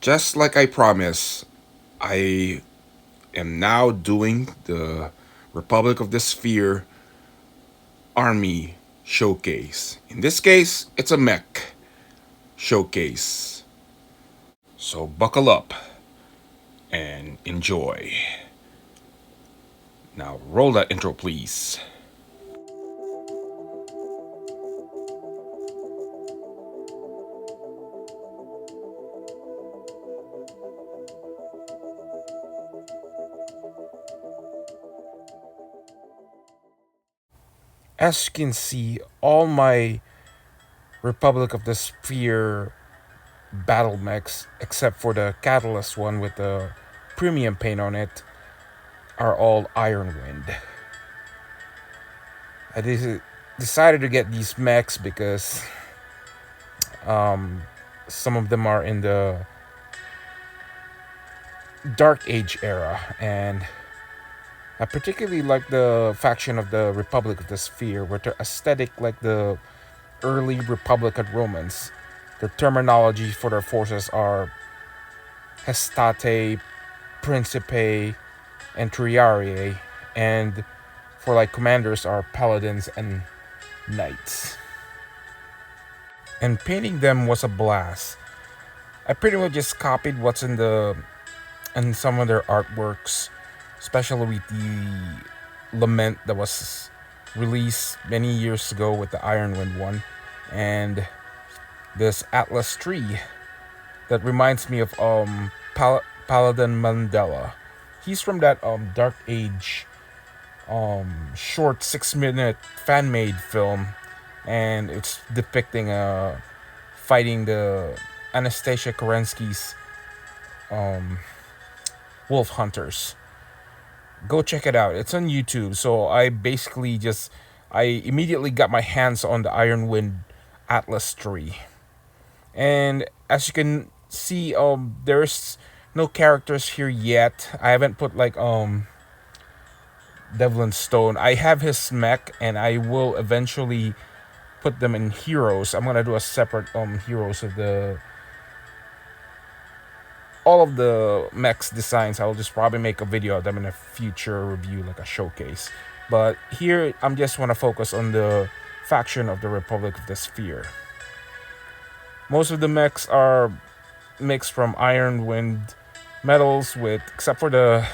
Just like I promised, I am now doing the Republic of the Sphere Army showcase. In this case, it's a mech showcase. So buckle up and enjoy. Now roll that intro, please. As you can see, all my Republic of the Sphere battle mechs, except for the Catalyst one with the premium paint on it, are all Iron Wind. Decided to get these mechs because some of them are in the Dark Age era, and I particularly like the faction of the Republic of the Sphere, with their aesthetic like the early Republican Romans. The terminology for their forces are Hestate, Principe, and Triarii, and for like commanders are paladins and knights. And painting them was a blast. I pretty much just copied what's in some of their artworks, especially with the lament that was released many years ago with the Iron Wind one, and this Atlas tree that reminds me of Paladin Mandela. He's from that Dark Age short 6 minute fan made film, and it's depicting fighting the Anastasia Kerensky's um, wolf hunters. Go check it out. It's on YouTube. So I immediately got my hands on the Iron Wind Atlas tree. And as you can see, there's no characters here yet. I haven't put like Devlin Stone. I have his mech, and I will eventually put them in heroes. I'm gonna do a separate heroes of the all of the mechs designs. I'll just probably make a video of them in a future review, like a showcase. But here, I'm just want to focus on the faction of the Republic of the Sphere. Most of the mechs are mixed from Iron Wind metals, with except for that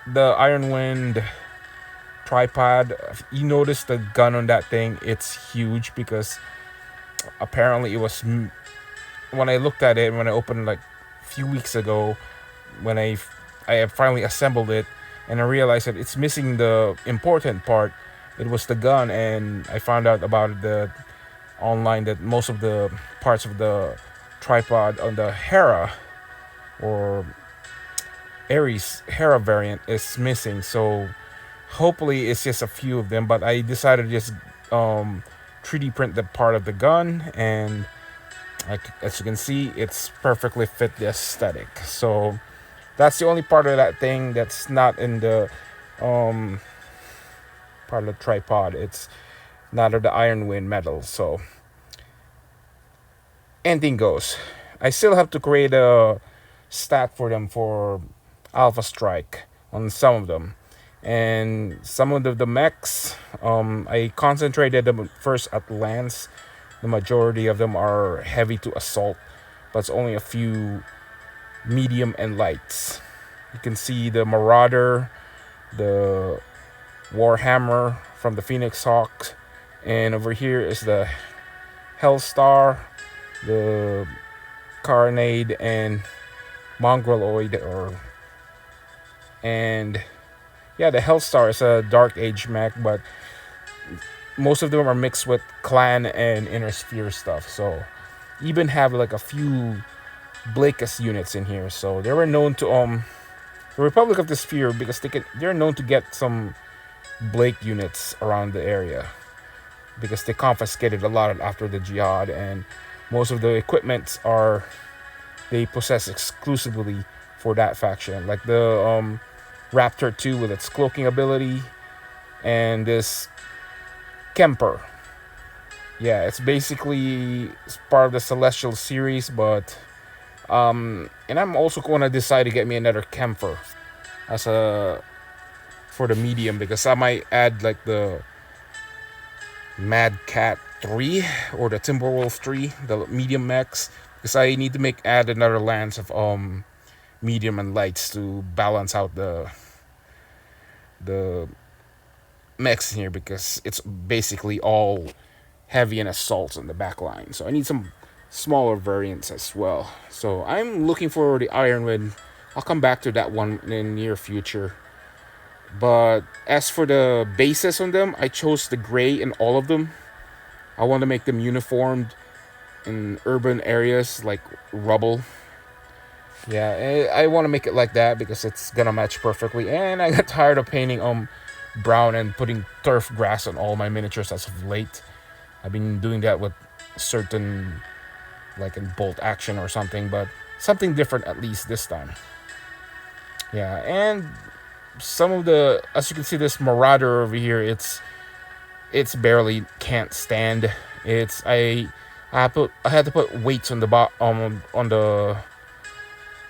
the Iron Wind tripod. You notice the gun on that thing? It's huge because apparently it was when I looked at it when I opened like a few weeks ago, when I have finally assembled it, and I realized that it's missing the important part. It was the gun, and I found out about the online that most of the parts of the tripod on the Hera or Ares Hera variant is missing. So hopefully it's just a few of them. But I decided to just 3D print the part of the gun, and like as you can see, it's perfectly fit the aesthetic. So that's the only part of that thing that's not in the um, part of the tripod. It's not of the Iron Wind metal. So anything goes. I still have to create a stat for them for Alpha Strike on some of them. And some of the mechs, I concentrated them first at Lance. The majority of them are heavy to assault, but it's only a few medium and lights. You can see the Marauder, the Warhammer from the Phoenix Hawk, and over here is the Hellstar, the Carnade, and Mongoloid, and yeah, the Hellstar is a Dark Age mech, but most of them are mixed with Clan and Inner Sphere stuff. So even have like a few Blakus units in here. So they were known to the Republic of the Sphere, because they're known to get some Blake units around the area, because they confiscated a lot after the jihad, and most of the equipments are they possess exclusively for that faction, like the Raptor 2 with its cloaking ability, and this Kemper. Yeah, it's basically part of the Celestial series, but and I'm also going to decide to get me another camphor as a for the medium, because I might add like the Mad Cat 3 or the Timberwolf 3, the medium mechs, because I need to make add another lance of medium and lights to balance out the mechs here, because it's basically all heavy and assaults on the back line. So I need some smaller variants as well. So I'm looking for the Iron Wind. I'll come back to that one in the near future. But as for the bases on them, I chose the gray in all of them. I want to make them uniformed in urban areas like rubble. Yeah, I want to make it like that because it's gonna match perfectly. And I got tired of painting brown and putting turf grass on all my miniatures as of late. I've been doing that with certain, like in bolt action or something, but something different at least this time. Yeah, and some of the, as you can see, this Marauder over here, it's barely can't stand. It's I had to put weights on the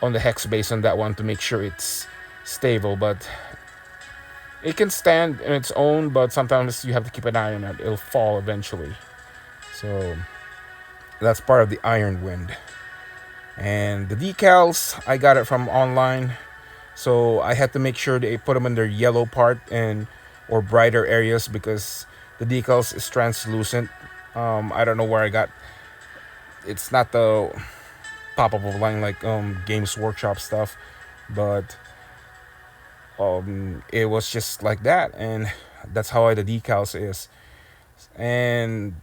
on the hex base on that one to make sure it's stable, but it can stand on its own, but sometimes you have to keep an eye on it. It'll fall eventually. So that's part of the Iron Wind. And the decals, I got it from online. So I had to make sure they put them in their yellow part and or brighter areas because the decals is translucent. I don't know where I got. It's not the pop-up of line like Games Workshop stuff, but it was just like that, and that's how the decals is. And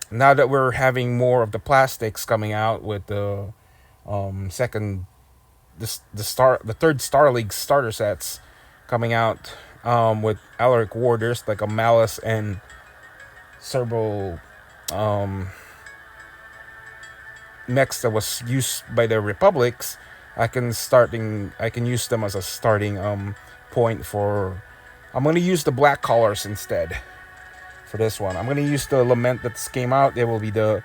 now that we're having more of the plastics coming out with the second the third Star League starter sets coming out with Alaric Warders like a Malice and several mechs that was used by the Republics, I can use them as a starting point for. I'm gonna use the black colors instead for this one. I'm gonna use the Lament that came out. They will be the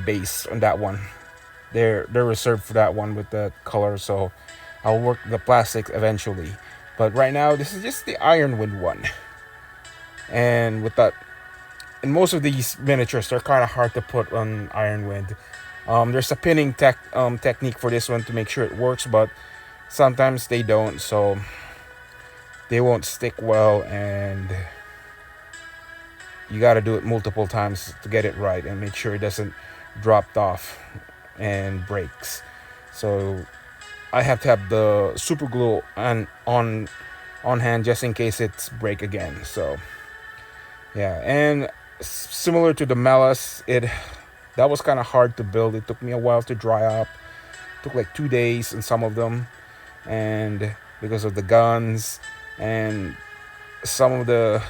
base on that one. They're reserved for that one with the color, so I'll work the plastic eventually. But right now, this is just the Iron Wind one, and with that, and most of these miniatures they're kind of hard to put on Iron Wind. There's a pinning technique for this one to make sure it works, but sometimes they don't, so they won't stick well, and you got to do it multiple times to get it right and make sure it doesn't drop off and breaks. So I have to have the super glue on hand just in case it's break again. So yeah, and similar to the Malice, that was kind of hard to build. It took me a while to dry up. It took like 2 days in some of them, and because of the guns and some of the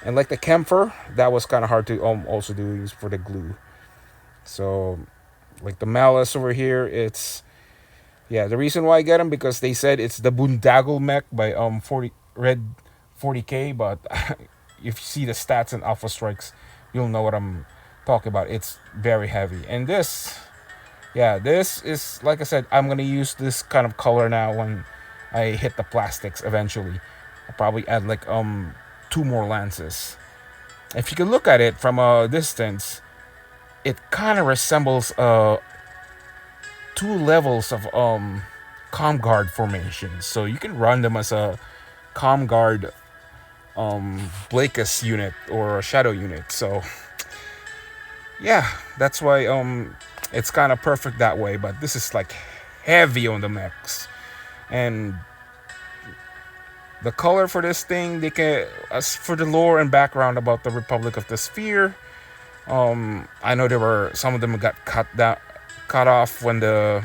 and like the camphor, that was kind of hard to also do for the glue. So like the Malice over here, it's yeah, the reason why I get them because they said it's the Boondaggle mech by 40 Red 40K, but if you see the stats and Alpha Strikes, you'll know what I'm talking about. It's very heavy. And this, yeah, this is like I said, I'm gonna use this kind of color now when I hit the plastics eventually. I'll probably add like 2 more lances. If you can look at it from a distance, it kind of resembles 2 levels of comm guard formations. So you can run them as a comm guard Blakes unit or a shadow unit. So yeah, that's why it's kind of perfect that way. But this is like heavy on the mechs, and the color for this thing, they can, as for the lore and background about the Republic of the Sphere, I know there were some of them got cut off when the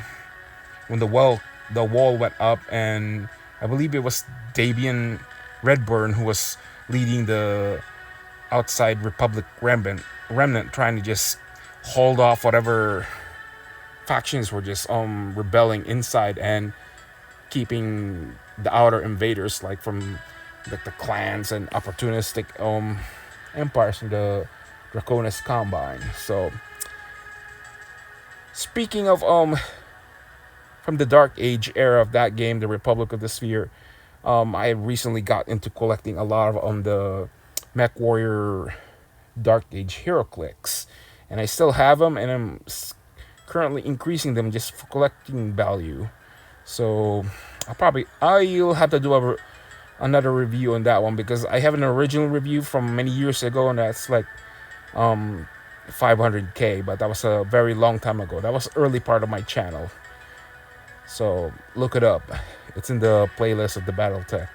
wall went up, and I believe it was Dabian Redburn who was leading the outside Republic remnant trying to just hold off whatever factions were just rebelling inside and keeping the outer invaders like from like the clans and opportunistic empires in the Draconis Combine. So speaking of from the Dark Age era of that game, the Republic of the Sphere, I recently got into collecting a lot of the MechWarrior Dark Age HeroClix, and I still have them, and I'm currently increasing them just for collecting value. So I'll have to do another review on that one because I have an original review from many years ago, and that's like um 500k, but that was a very long time ago. That was early part of my channel. So look it up. It's in the playlist of the BattleTech.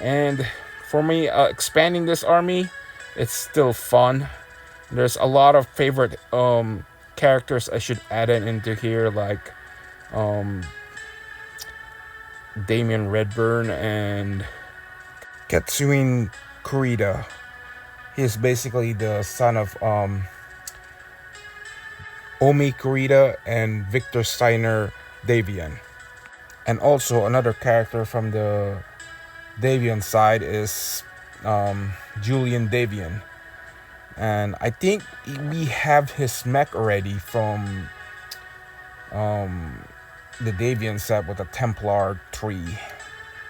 And for me, expanding this army, it's still fun. There's a lot of favorite characters I should add into here, like um, Damian Redburn and Katsuin Kurita. He's basically the son of Omi Kurita and Victor Steiner Davian. And also another character from the Davian side is Julian Davian. And I think we have his mech already from the Davian set with the Templar tree.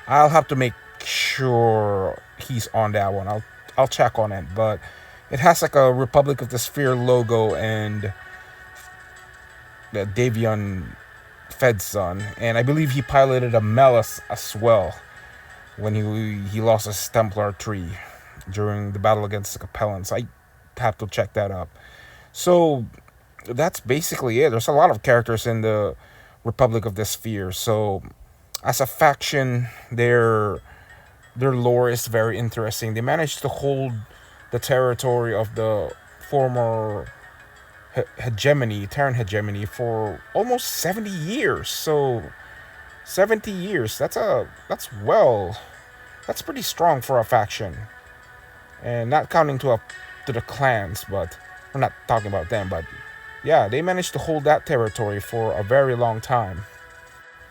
I'll have to make sure he's on that one. I'll check on it, but it has like a Republic of the Sphere logo and the Davian Fed son, and I believe he piloted a Melis as well when he lost his Templar tree during the battle against the Capellans. I have to check that up. So that's basically it. There's a lot of characters in the Republic of the Sphere. So as a faction, their lore is very interesting. They managed to hold the territory of the former hegemony, Terran hegemony, for almost 70 years. So 70 years, that's pretty strong for a faction. And not counting to the clans, but we're not talking about them, but yeah, they managed to hold that territory for a very long time.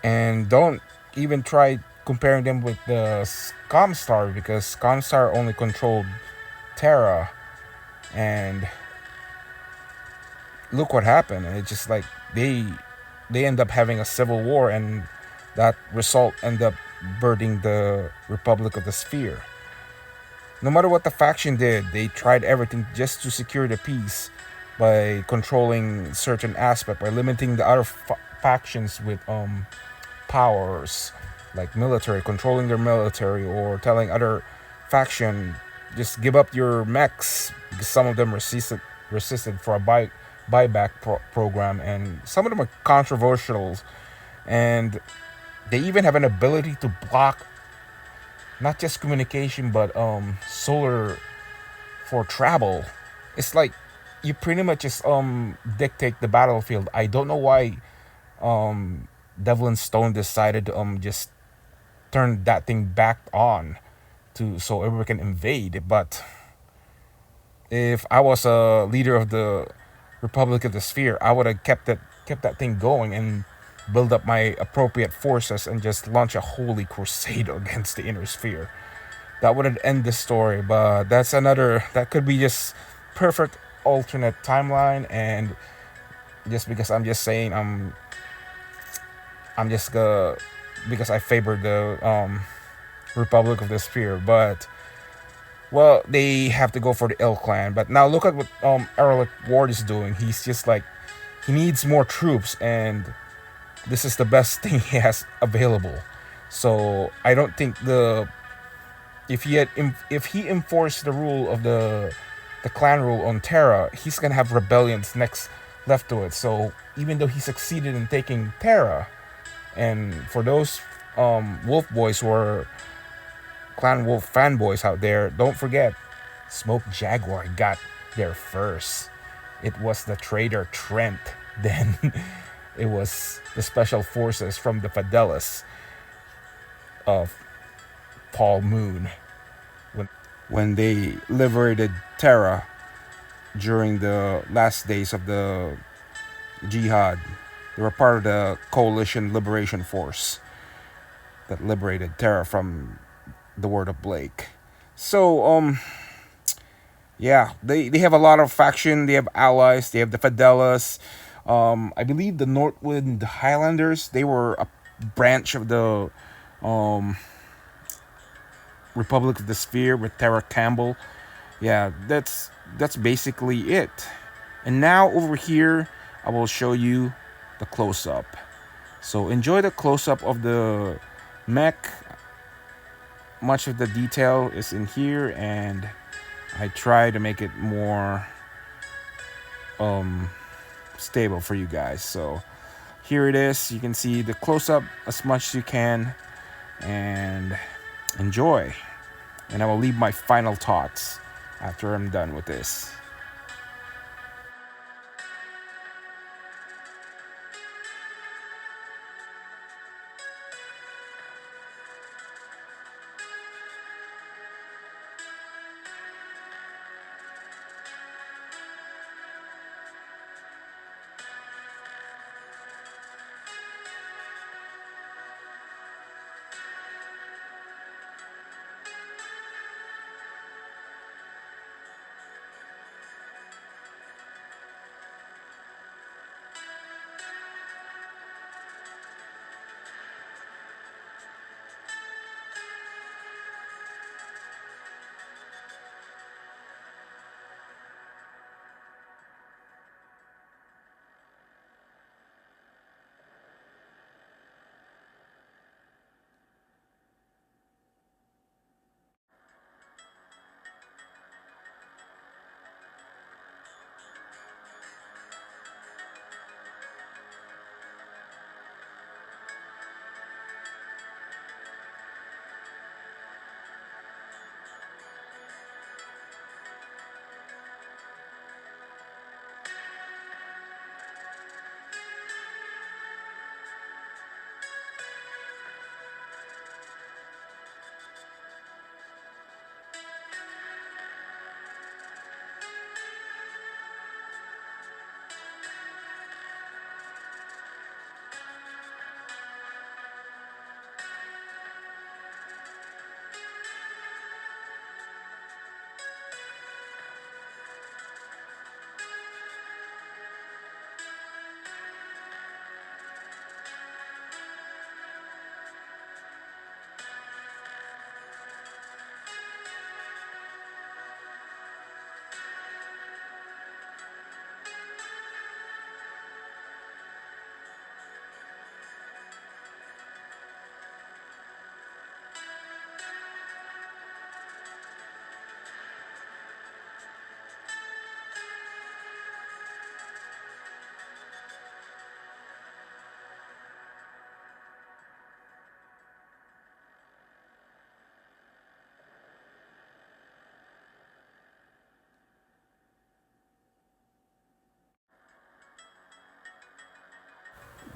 And don't even try comparing them with the Comstar, because Comstar only controlled Terra, and look what happened. It's just like they end up having a civil war, and that result end up birthing the Republic of the Sphere. No matter what the faction did, they tried everything just to secure the peace by controlling certain aspect, by limiting the other factions with powers like military, controlling their military, or telling other faction just give up your mechs, because some of them resisted for a buyback program, and some of them are controversial, and they even have an ability to block not just communication but solar for travel. It's like you pretty much just dictate the battlefield. I don't know why Devlin Stone decided to just turn that thing back on to so everyone can invade. But if I was a leader of the Republic of the Sphere, I would have kept that thing going and build up my appropriate forces and just launch a holy crusade against the inner sphere. That would end the story, but that could be just perfect alternate timeline, and just because I'm just saying I'm just because I favor the Republic of the Sphere, but well, they have to go for the Ill Clan. But now look at what Erlich Ward is doing. He's just like, he needs more troops, and this is the best thing he has available. So I don't think if he enforced the rule of the clan rule on Terra, he's gonna have rebellions next left to it. So even though he succeeded in taking Terra, and for those Wolf boys who are Clan Wolf fanboys out there, don't forget, Smoke Jaguar got there first. It was the traitor Trent. Then it was the special forces from the Fidelis of Paul Moon when they liberated Terra during the last days of the Jihad. They were part of the Coalition Liberation Force that liberated Terra from the Word of Blake. So, Yeah, they have a lot of faction. They have allies. They have the Fidelas. I believe the Northwind Highlanders. They were a branch of the um, Republic of the Sphere with Tara Campbell. Yeah, that's basically it. And now over here, I will show you the close up. So enjoy the close up of the mech. Much of the detail is in here, and I try to make it more stable for you guys. So here it is. You can see the close up as much as you can, and enjoy. And I will leave my final thoughts after I'm done with this.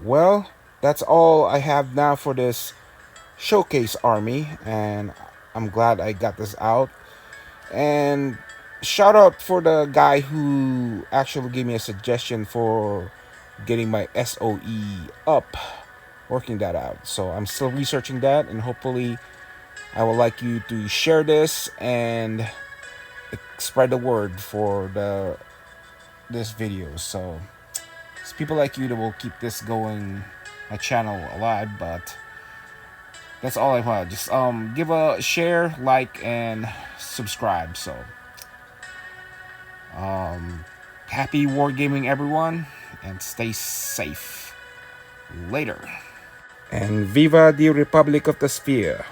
Well, that's all I have now for this showcase army, and I'm glad I got this out. And shout out for the guy who actually gave me a suggestion for getting my SOE up, working that out. So I'm still researching that, and hopefully I would like you to share this and spread the word for the this video. So it's people like you that will keep this going, my channel alive. But that's all I want. Just give a share, like, and subscribe. So happy wargaming, everyone, and stay safe. Later. And viva the Republic of the Sphere.